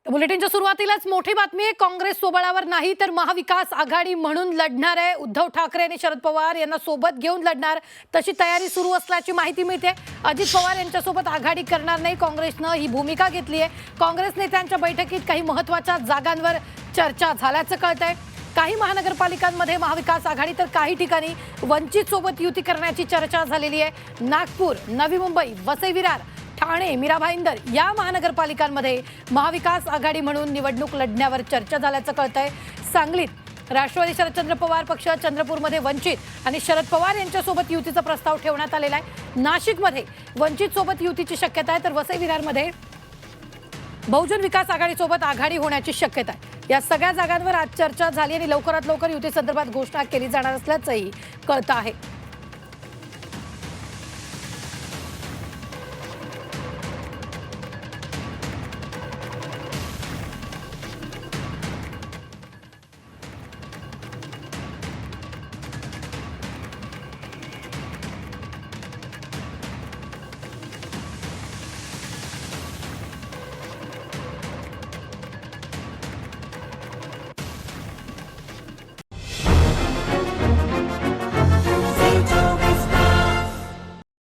बुलेटिनच्या सुरुवातीलाच मोठी बातमी आहे। काँग्रेस सोबळावर नाही तर महाविकास आघाडी म्हणून लढणार आहे। उद्धव ठाकरे आणि शरद पवार यांना सोबत घेऊन लढणार तशी तयारी सुरू असल्याची माहिती मिळते। अजित पवार यांच्यासोबत आघाडी करणार नाही, काँग्रेसनं ही भूमिका घेतली आहे। काँग्रेस नेत्यांच्या बैठकीत काही महत्त्वाच्या जागांवर चर्चा झाल्याचं कळतंय। काही महानगरपालिकांमध्ये महाविकास आघाडी तर काही ठिकाणी वंचित सोबत युती करण्याची चर्चा झालेली आहे। नागपूर, नवी मुंबई, वसई विरार, ठाणे, मीरा भाईंदर या महानगरपालिकांमध्ये महाविकास आघाडी म्हणून निवडणूक लढण्यावर चर्चा झाल्याचं कळतंय। सांगलीत राष्ट्रवादी शरदचंद्र पवार पक्ष, चंद्रपूरमध्ये वंचित आणि शरद पवार यांच्यासोबत युतीचा प्रस्ताव ठेवण्यात आलेला आहे। नाशिकमध्ये वंचित सोबत युतीची शक्यता आहे, तर वसई विरारमध्ये बहुजन विकास आघाडीसोबत आघाडी होण्याची शक्यता आहे। या सगळ्या जागांवर आज चर्चा झाली आणि लवकरात लवकर युती संदर्भात घोषणा केली जाणार असल्याचंही कळतं आहे।